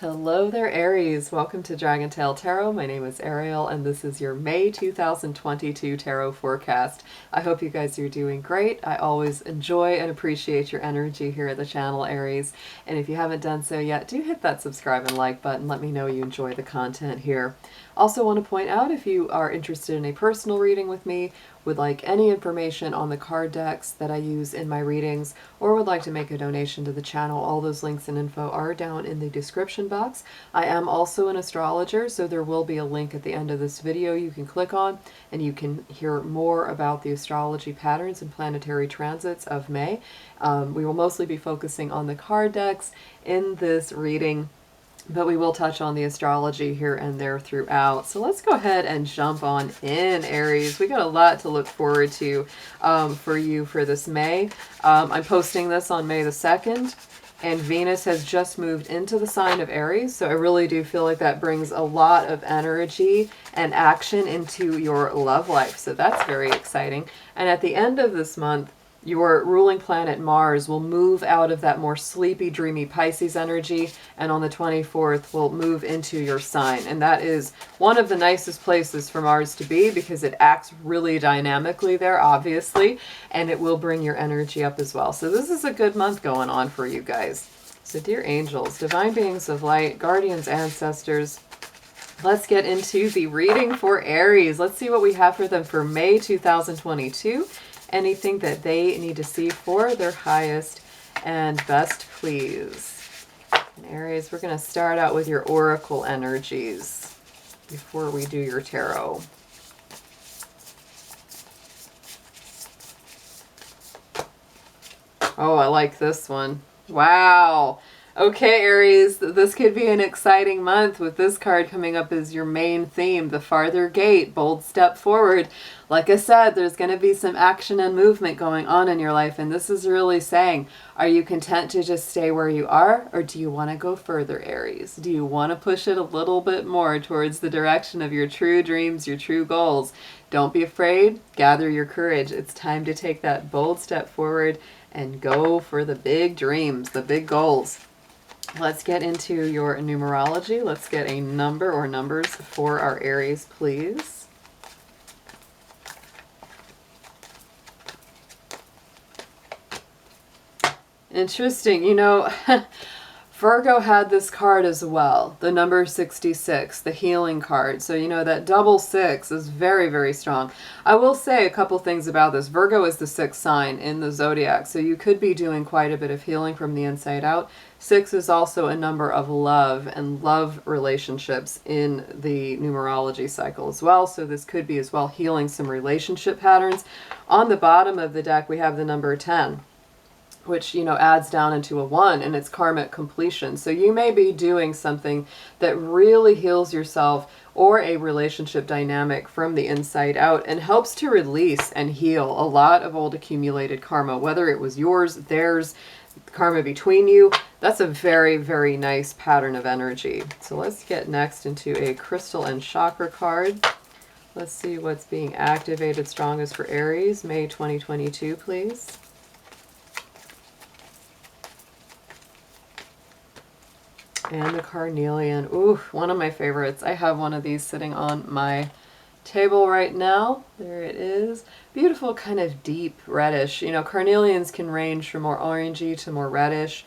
Hello there, Aries. Welcome to DragonTaleTarot. My name is Ariel, and this is your May 2022 tarot forecast. I hope you guys are doing great. I always enjoy and appreciate your energy here at the channel, Aries. And if you haven't done so yet, do hit that subscribe and like button. Let me know you enjoy the content here. Also want to point out, if you are interested in a personal reading with me, would like any information on the card decks that I use in my readings, or would like to make a donation to the channel, all those links and info are down in the description box. I am also an astrologer, so there will be a link at the end of this video you can click on, and you can hear more about the astrology patterns and planetary transits of May. We will mostly be focusing on the card decks in this reading, but we will touch on the astrology here and there throughout. So let's go ahead and jump on in, Aries. We got a lot to look forward to for you for this May. I'm posting this on May the 2nd, and Venus has just moved into the sign of Aries. So I really do feel like that brings a lot of energy and action into your love life. So that's very exciting. And at the end of this month, your ruling planet Mars will move out of that more sleepy, dreamy Pisces energy, and on the 24th will move into your sign. And that is one of the nicest places for Mars to be because it acts really dynamically there, obviously, and it will bring your energy up as well. So this is a good month going on for you guys. So dear angels, divine beings of light, guardians, ancestors, let's get into the reading for Aries. Let's see what we have for them for May 2022. Anything that they need to see for their highest and best, please. And Aries, we're going to start out with your oracle energies before we do your tarot. Oh, I like this one. Wow. Okay, Aries, this could be an exciting month with this card coming up as your main theme, the farther gate, bold step forward. Like I said, there's going to be some action and movement going on in your life, and this is really saying, are you content to just stay where you are, or do you want to go further, Aries? Do you want to push it a little bit more towards the direction of your true dreams, your true goals? Don't be afraid. Gather your courage. It's time to take that bold step forward and go for the big dreams, the big goals. Let's get into your numerology. Let's get a number or numbers for our Aries, please. Interesting. You know, Virgo had this card as well, the number 66, the healing card. So, you know, that double six is very, very strong. I will say a couple things about this. Virgo is the sixth sign in the zodiac, so you could be doing quite a bit of healing from the inside out. 6 is also a number of love and love relationships in the numerology cycle as well. So this could be as well healing some relationship patterns. On the bottom of the deck, we have the number 10. Which, you know, adds down into a 1, and it's karmic completion. So you may be doing something that really heals yourself or a relationship dynamic from the inside out and helps to release and heal a lot of old accumulated karma, whether it was yours, theirs, karma between you. That's a very, very nice pattern of energy. So let's get next into a crystal and chakra card. Let's see what's being activated strongest for Aries, May 2022, please. And the carnelian. Ooh, one of my favorites. I have one of these sitting on my table right now. There it is. Beautiful, kind of deep reddish. You know, carnelians can range from more orangey to more reddish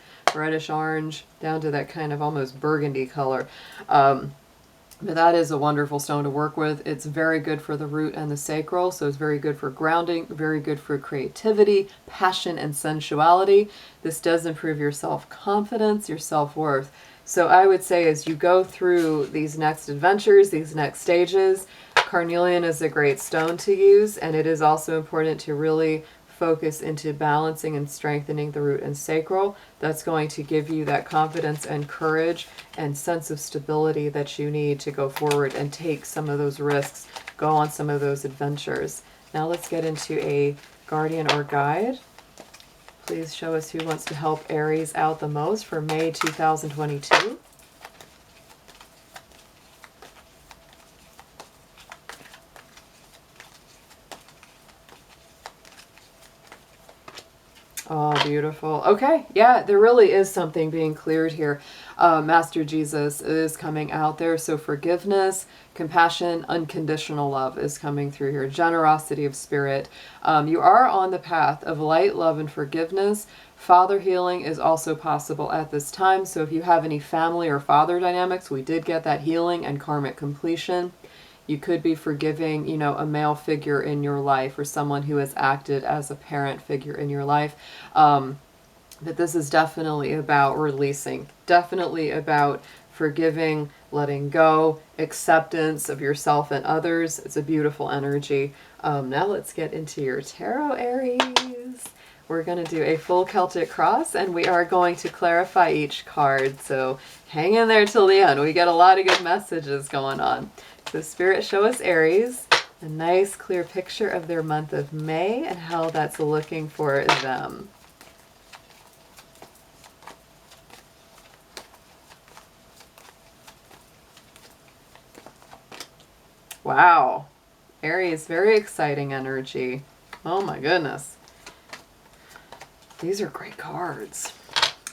orange, down to that kind of almost burgundy color. But that is a wonderful stone to work with. It's very good for the root and the sacral, so it's very good for grounding, very good for creativity, passion, and sensuality. This does improve your self-confidence, your self-worth. So I would say as you go through these next adventures, these next stages, carnelian is a great stone to use, and it is also important to really focus into balancing and strengthening the root and sacral. That's going to give you that confidence and courage and sense of stability that you need to go forward and take some of those risks, go on some of those adventures. Now let's get into a guardian or guide. Please show us who wants to help Aries out the most for May 2022. Oh, beautiful. Okay, yeah, there really is something being cleared here. Master Jesus is coming out there. So forgiveness, compassion, unconditional love is coming through here. Generosity of spirit. You are on the path of light, love, and forgiveness. Father healing is also possible at this time. So if you have any family or father dynamics, we did get that healing and karmic completion. You could be forgiving, you know, a male figure in your life or someone who has acted as a parent figure in your life. But this is definitely about releasing, definitely about forgiving, letting go, acceptance of yourself and others. It's a beautiful energy. Now let's get into your tarot, Aries. We're going to do a full Celtic cross, and we are going to clarify each card. So hang in there till the end. We get a lot of good messages going on. So Spirit, show us Aries, a nice clear picture of their month of May and how that's looking for them. Wow. Aries, very exciting energy. Oh my goodness. These are great cards.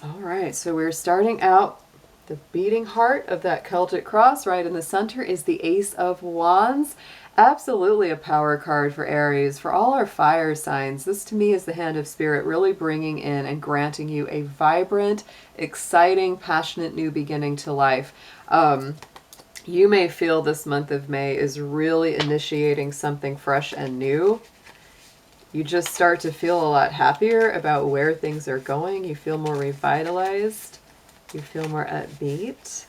All right, so we're starting out. The beating heart of that Celtic cross right in the center is the Ace of Wands. Absolutely a power card for Aries. For all our fire signs, this to me is the hand of spirit really bringing in and granting you a vibrant, exciting, passionate new beginning to life. You may feel this month of May is really initiating something fresh and new. You just start to feel a lot happier about where things are going. You feel more revitalized. You feel more upbeat.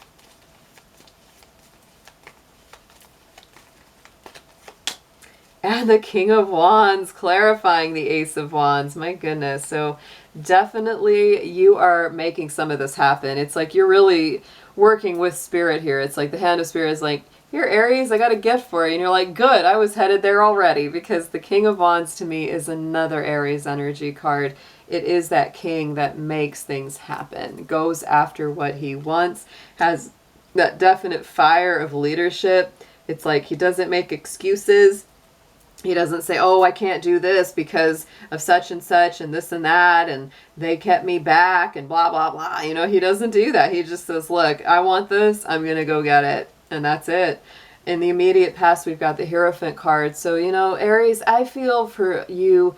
And the King of Wands, clarifying the Ace of Wands. My goodness. So definitely you are making some of this happen. It's like you're really working with spirit here. It's like the hand of spirit is like, here, Aries, I got a gift for you. And you're like, good, I was headed there already, because the King of Wands to me is another Aries energy card. It is that king that makes things happen, goes after what he wants, has that definite fire of leadership. It's like he doesn't make excuses. He doesn't say, oh, I can't do this because of such and such and this and that, and they kept me back and blah, blah, blah. You know, he doesn't do that. He just says, look, I want this. I'm going to go get it. And that's it. In the immediate past, we've got the Hierophant card. So, you know, Aries, I feel for you,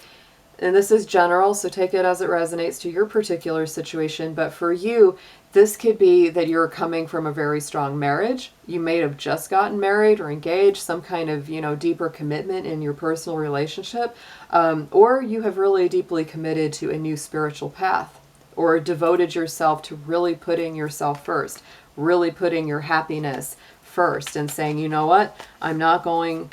and this is general, so take it as it resonates to your particular situation. But for you, this could be that you're coming from a very strong marriage. You may have just gotten married or engaged, some kind of, you know, deeper commitment in your personal relationship. Or you have really deeply committed to a new spiritual path, or devoted yourself to really putting yourself first, really putting your happiness first and saying, you know what, I'm not going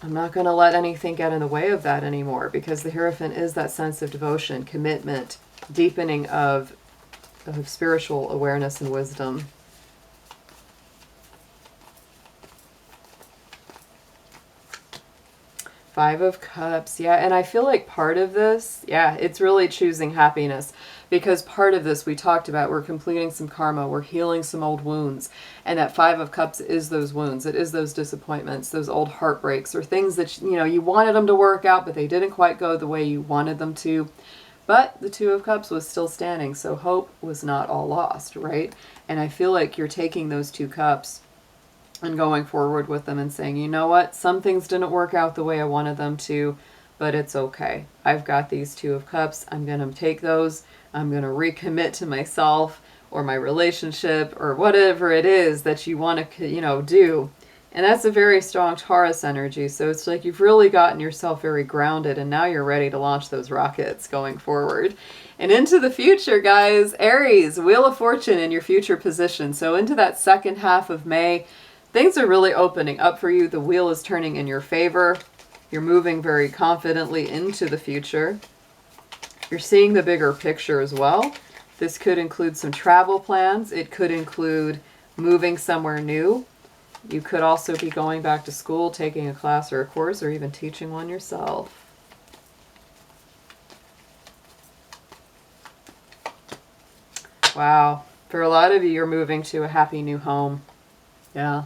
to let anything get in the way of that anymore, because the Hierophant is that sense of devotion, commitment, deepening of spiritual awareness and wisdom. Five of Cups, yeah, and I feel like part of this, yeah, it's really choosing happiness. Because part of this we talked about, we're completing some karma, we're healing some old wounds. And that Five of Cups is those wounds. It is those disappointments, those old heartbreaks, or things that, you know, you wanted them to work out, but they didn't quite go the way you wanted them to. But the Two of Cups was still standing, so hope was not all lost, right? And I feel like you're taking those two cups and going forward with them and saying, you know what, some things didn't work out the way I wanted them to, but it's okay. I've got these Two of Cups. I'm going to take those. I'm going to recommit to myself or my relationship or whatever it is that you want to, you know, do. And that's a very strong Taurus energy. So it's like you've really gotten yourself very grounded, and now you're ready to launch those rockets going forward. And into the future, guys, Aries, Wheel of Fortune in your future position. So into that second half of May, things are really opening up for you. The wheel is turning in your favor. You're moving very confidently into the future. You're seeing the bigger picture as well. This could include some travel plans. It could include moving somewhere new. You could also be going back to school, taking a class or a course, or even teaching one yourself. Wow. For a lot of you, you're moving to a happy new home. Yeah.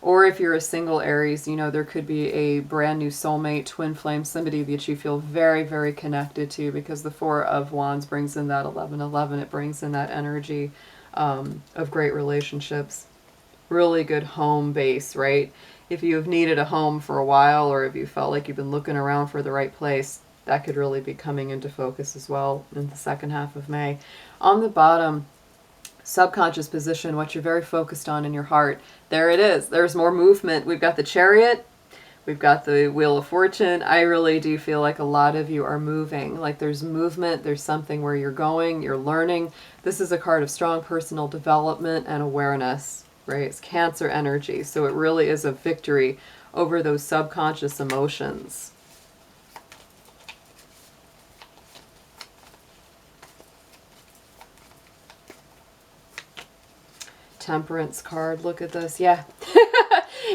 Or if you're a single Aries, you know, there could be a brand new soulmate, twin flame, somebody that you feel very, very connected to, because the Four of Wands brings in that 1111. It brings in that energy of great relationships. Really good home base, right? If you have needed a home for a while, or if you felt like you've been looking around for the right place, that could really be coming into focus as well in the second half of May. On the bottom, subconscious position, what you're very focused on in your heart. There it is. There's more movement. We've got the Chariot. We've got the Wheel of Fortune. I really do feel like a lot of you are moving. Like there's movement. There's something where you're going. You're learning. This is a card of strong personal development and awareness, right? It's Cancer energy. So it really is a victory over those subconscious emotions. Temperance card. Look at this. Yeah.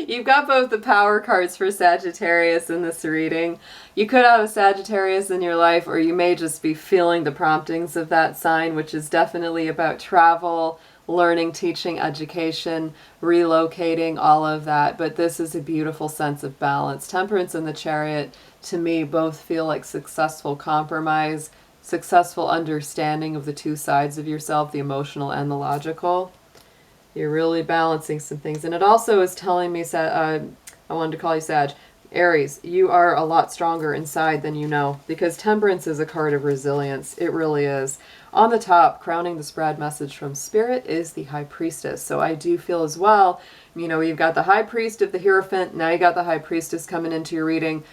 You've got both the power cards for Sagittarius in this reading. You could have a Sagittarius in your life, or you may just be feeling the promptings of that sign, which is definitely about travel, learning, teaching, education, relocating, all of that. But this is a beautiful sense of balance. Temperance and the Chariot, to me, both feel like successful compromise, successful understanding of the two sides of yourself, the emotional and the logical. You're really balancing some things. And it also is telling me, I wanted to call you Sag, Aries, you are a lot stronger inside than you know, because Temperance is a card of resilience. It really is. On the top, crowning the spread message from Spirit, is the High Priestess. So I do feel as well, you know, you've got the High Priest of the Hierophant, now you got the High Priestess coming into your reading.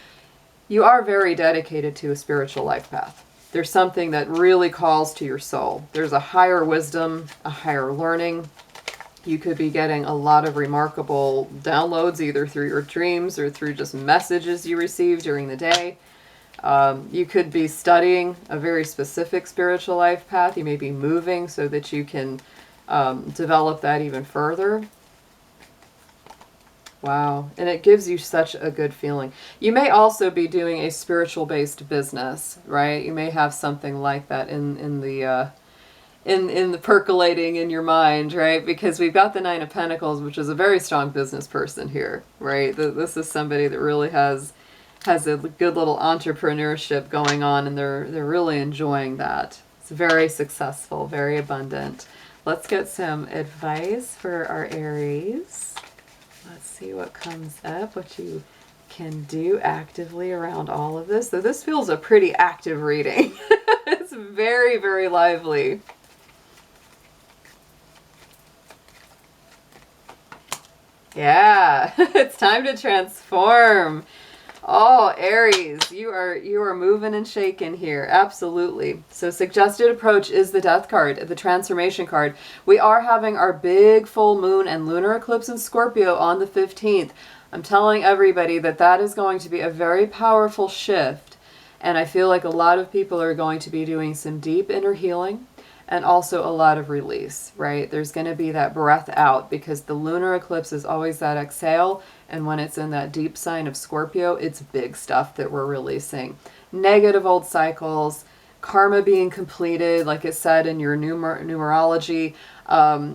You are very dedicated to a spiritual life path. There's something that really calls to your soul. There's a higher wisdom, a higher learning. You could be getting a lot of remarkable downloads, either through your dreams or through just messages you receive during the day. You could be studying a very specific spiritual life path. You may be moving so that you can develop that even further. Wow. And it gives you such a good feeling. You may also be doing a spiritual-based business, right? You may have something like that in the percolating in your mind, right? Because we've got the Nine of Pentacles, which is a very strong business person here, right? This is somebody that really has a good little entrepreneurship going on, and they're really enjoying that. It's very successful, very abundant. Let's get some advice for our Aries. Let's see what comes up, what you can do actively around all of this. So this feels a pretty active reading. It's very, very lively. Yeah, it's time to transform. Oh, Aries, you are moving and shaking here. Absolutely. So suggested approach is the Death card, the transformation card. We are having our big full moon and lunar eclipse in Scorpio on the 15th. I'm telling everybody that that is going to be a very powerful shift. And I feel like a lot of people are going to be doing some deep inner healing. And also a lot of release, right? There's going to be that breath out, because the lunar eclipse is always that exhale. And when it's in that deep sign of Scorpio, it's big stuff that we're releasing. Negative old cycles, karma being completed, like it said in your numerology.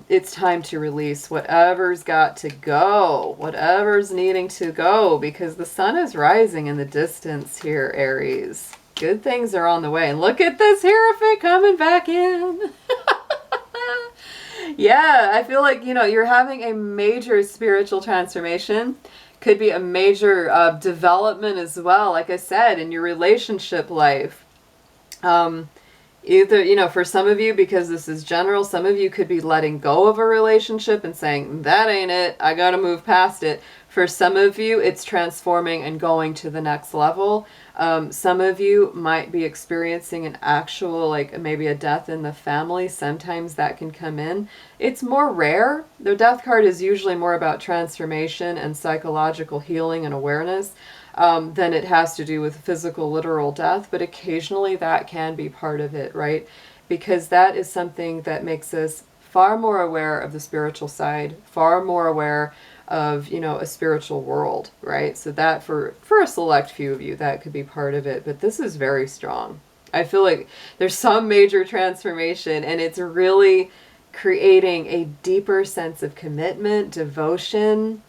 It's time to release whatever's got to go, whatever's needing to go, because the sun is rising in the distance here, Aries. Good things are on the way. And look at this Hierophant coming back in. Yeah, I feel like, you know, you're having a major spiritual transformation. Could be a major development as well, like I said, in your relationship life. Either, you know, for some of you, because this is general, some of you could be letting go of a relationship and saying, that ain't it, I gotta move past it. For some of you, it's transforming and going to the next level. Some of you might be experiencing an actual, like maybe a death in the family. Sometimes that can come in. It's more rare. The Death card is usually more about transformation and psychological healing and awareness than it has to do with physical, literal death. But occasionally that can be part of it, right? Because that is something that makes us far more aware of the spiritual side, far more aware of, you know, a spiritual world, right? So that for a select few of you, that could be part of it. But this is very strong. I feel like there's some major transformation, and it's really creating a deeper sense of commitment, devotion,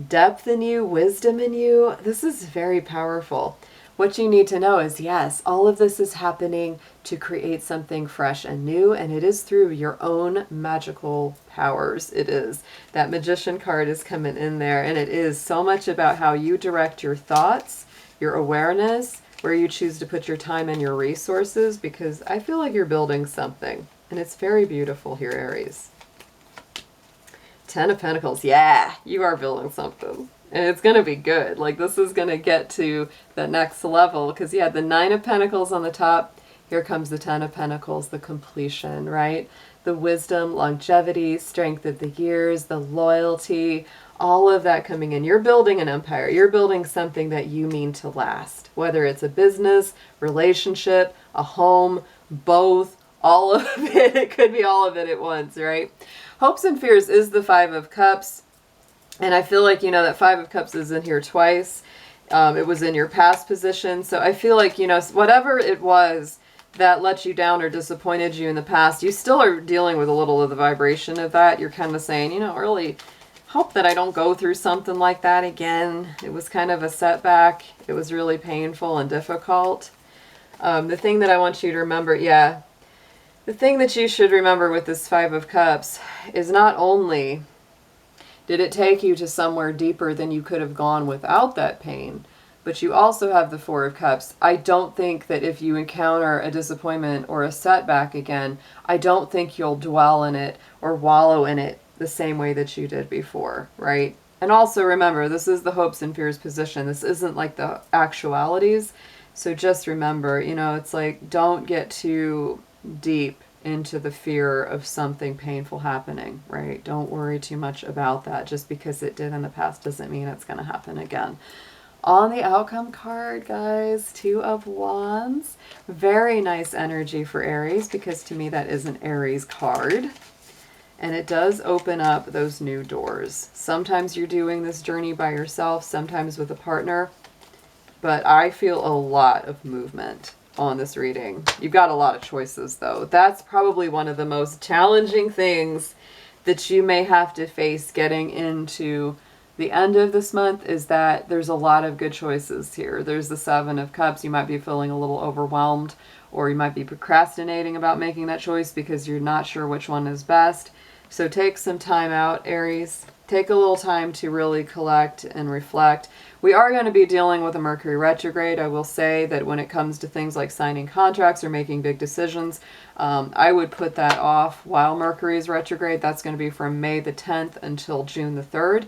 depth in you, wisdom in you. This is very powerful. what you need to know is, yes, all of this is happening to create something fresh and new, and it is through your own magical powers. It is. That Magician card is coming in there, and it is so much about how you direct your thoughts, your awareness, where you choose to put your time and your resources, because I feel like you're building something, and it's very beautiful here, Aries. 10 of Pentacles. Yeah, you are building something. And it's going to be good. Like, this is going to get to the next level, because you had the 9 of Pentacles on the top. Here comes the 10 of Pentacles, the completion, right? The wisdom, longevity, strength of the years, the loyalty, all of that coming in. You're building an empire. You're building something that you mean to last, whether it's a business, relationship, a home, both, all of it. It could be all of it at once, right? Hopes and fears is the 5 of Cups. And I feel like, you know, that 5 of Cups is in here twice. It was in your past position. So I feel like, you know, whatever it was that let you down or disappointed you in the past, you still are dealing with a little of the vibration of that. You're kind of saying, you know, really hope that I don't go through something like that again. It was kind of a setback. It was really painful and difficult. The thing that I want you to remember, the thing that you should remember with this 5 of Cups is not only did it take you to somewhere deeper than you could have gone without that pain, but you also have the 4 of Cups. I don't think that if you encounter a disappointment or a setback again, I don't think you'll dwell in it or wallow in it the same way that you did before, right? And also remember, this is the hopes and fears position. This isn't like the actualities. So just remember, you know, it's like, don't get too deep into the fear of something painful happening, right? Don't worry too much about that. Just because it did in the past doesn't mean it's going to happen again. On the outcome card, guys, 2 of Wands. Very nice energy for Aries, because to me that is an Aries card. And it does open up those new doors. Sometimes you're doing this journey by yourself, sometimes with a partner. But I feel a lot of movement on this reading. You've got a lot of choices, though. That's probably one of the most challenging things that you may have to face getting into the end of this month, is that there's a lot of good choices here. There's the 7 of Cups. You might be feeling a little overwhelmed, or you might be procrastinating about making that choice because you're not sure which one is best. So take some time out, Aries. Take a little time to really collect and reflect. We are going to be dealing with a Mercury retrograde. I will say that when it comes to things like signing contracts or making big decisions, I would put that off while Mercury is retrograde. That's going to be from May the 10th until June the 3rd.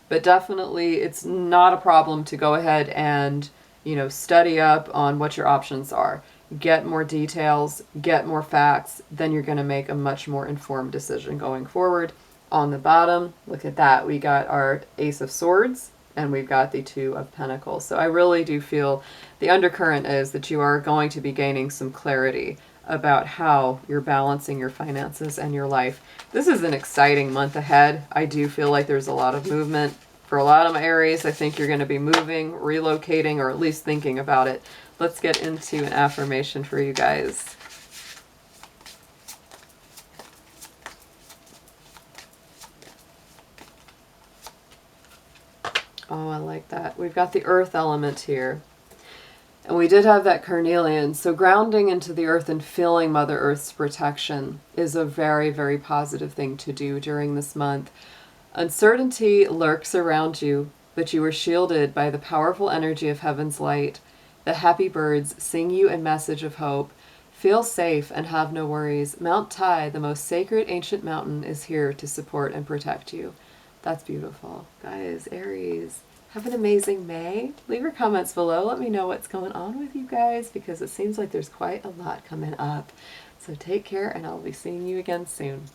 But definitely it's not a problem to go ahead and, you know, study up on what your options are. Get more details, get more facts, then you're going to make a much more informed decision going forward. On the bottom, look at that. We got our Ace of Swords, and we've got the 2 of Pentacles. So I really do feel the undercurrent is that you are going to be gaining some clarity about how you're balancing your finances and your life. This is an exciting month ahead. I do feel like there's a lot of movement. For a lot of my Aries, I think you're going to be moving, relocating, or at least thinking about it. Let's get into an affirmation for you guys. Oh, I like that. We've got the earth element here. And we did have that carnelian. So grounding into the earth and feeling Mother Earth's protection is a very, very positive thing to do during this month. Uncertainty lurks around you, but you are shielded by the powerful energy of heaven's light. The happy birds sing you a message of hope. Feel safe and have no worries. Mount Tai, the most sacred ancient mountain, is here to support and protect you. That's beautiful. Guys, Aries, have an amazing May. Leave your comments below. Let me know what's going on with you guys, because it seems like there's quite a lot coming up. So take care, and I'll be seeing you again soon.